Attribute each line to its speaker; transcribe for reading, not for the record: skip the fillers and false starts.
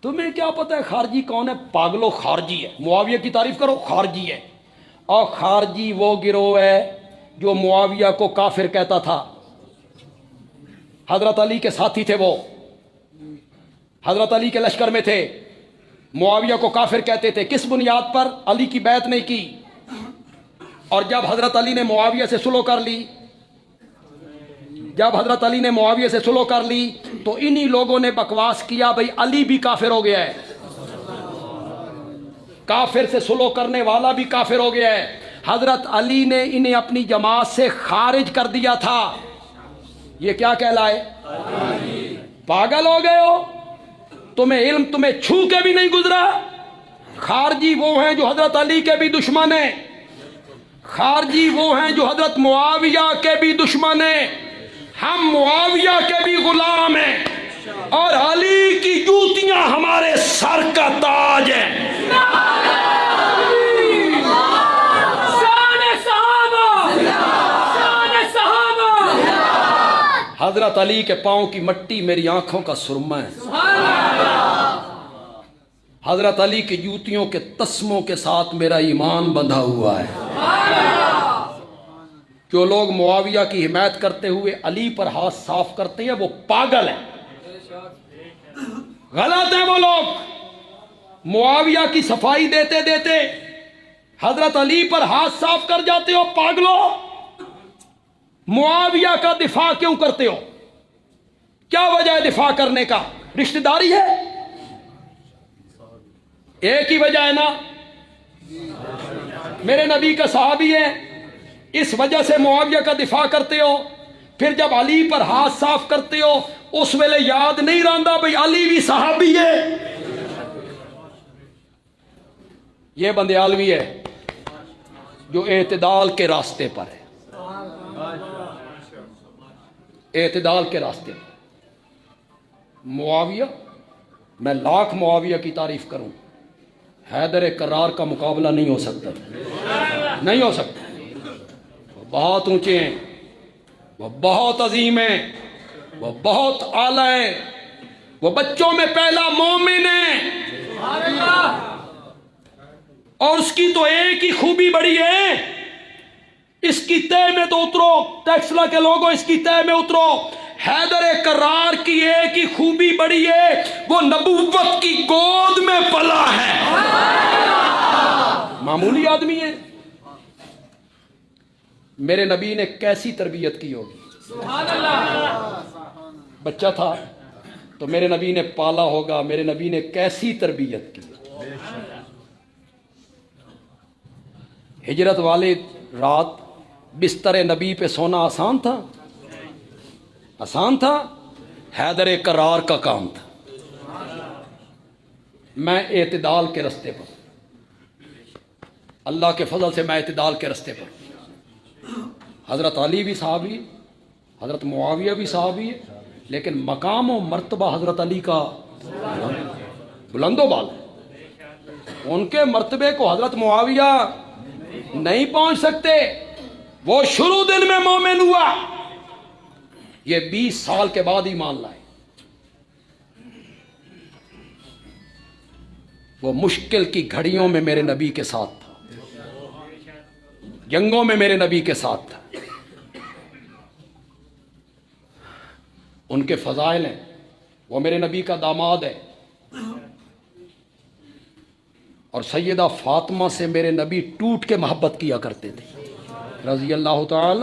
Speaker 1: تمہیں کیا پتہ ہے خارجی کون ہے؟ پاگلو، خارجی ہے۔ معاویہ کی تعریف کرو، خارجی ہے۔ اور خارجی وہ گروہ ہے جو معاویہ کو کافر کہتا تھا۔ حضرت علی کے ساتھی تھے، وہ حضرت علی کے لشکر میں تھے، معاویہ کو کافر کہتے تھے۔ کس بنیاد پر؟ علی کی بیعت نہیں کی۔ اور جب حضرت علی نے معاویہ سے صلح کر لی، جب حضرت علی نے معاویہ سے صلح کر لی تو انہی لوگوں نے بکواس کیا بھئی علی بھی کافر ہو گیا ہے، کافر سے صلح کرنے والا بھی کافر ہو گیا ہے۔ حضرت علی نے انہیں اپنی جماعت سے خارج کر دیا تھا۔ یہ کیا کہلائے؟ پاگل ہو گئے ہو؟ تمہیں علم تمہیں چھو کے بھی نہیں گزرا؟ خارجی وہ ہیں جو حضرت علی کے بھی دشمن ہیں، خارجی وہ ہیں جو حضرت معاویہ کے بھی دشمن ہیں۔ ہم معاویہ کے بھی غلام ہیں اور علی کی جوتیاں ہمارے سر کا تاج ہیں۔ حضرت علی کے پاؤں کی مٹی میری آنکھوں کا سرمہ ہے۔ حضرت علی کی جوتیوں کے تسموں کے ساتھ میرا ایمان بندھا ہوا ہے۔ جو لوگ معاویہ کی حمایت کرتے ہوئے علی پر ہاتھ صاف کرتے ہیں وہ پاگل ہیں، غلط ہیں وہ لوگ۔ معاویہ کی صفائی دیتے دیتے حضرت علی پر ہاتھ صاف کر جاتے ہو، پاگلو۔ معاویہ کا دفاع کیوں کرتے ہو؟ کیا وجہ ہے دفاع کرنے کا؟ رشتہ داری ہے؟ ایک ہی وجہ ہے نا، میرے نبی کا صحابی ہے، اس وجہ سے معاویہ کا دفاع کرتے ہو۔ پھر جب علی پر ہاتھ صاف کرتے ہو اس ویلے یاد نہیں رہندا بھئی علی بھی صحابی ہے۔ یہ بندیالوی ہے جو اعتدال کے راستے پر ہے، اعتدال کے راستے پر۔ معاویہ، میں لاکھ معاویہ کی تعریف کروں، حیدر کرار کا مقابلہ نہیں ہو سکتا، نہیں ہو سکتا۔ وہ بہت اونچے ہیں، وہ بہت عظیم ہیں، وہ بہت اعلیٰ ہیں، وہ بچوں میں پہلا مومن ہے۔ اور اس کی تو ایک ہی خوبی بڑی ہے، اس کی تہ میں تو اترو، ٹیکسلا کے لوگوں اس کی تہ میں اترو۔ حیدر کرار کی ایک ہی خوبی بڑی ہے، وہ نبوت کی گود میں پلا ہے، معمولی آدمی ہے۔ میرے نبی نے کیسی تربیت کی ہوگی؟ بچہ تھا تو میرے نبی نے پالا ہوگا، میرے نبی نے کیسی تربیت کی۔ ہجرت والے رات بستر نبی پہ سونا آسان تھا؟ آسان تھا؟ حیدر کرار کا کام تھا۔ میں اعتدال کے رستے پر، اللہ کے فضل سے میں اعتدال کے رستے پر۔ حضرت علی بھی صحابی، حضرت معاویہ بھی صحابی ہے، لیکن مقام و مرتبہ حضرت علی کا بلند و بالا ہے۔ ان کے مرتبے کو حضرت معاویہ نہیں پہنچ سکتے۔ وہ شروع دن میں مومن ہوا، یہ 20 سال کے بعد ایمان لائے۔ وہ مشکل کی گھڑیوں میں میرے نبی کے ساتھ تھا، جنگوں میں میرے نبی کے ساتھ تھا۔ ان کے فضائل ہیں، وہ میرے نبی کا داماد ہے، اور سیدہ فاطمہ سے میرے نبی ٹوٹ کے محبت کیا کرتے تھے رضی اللہ تعالی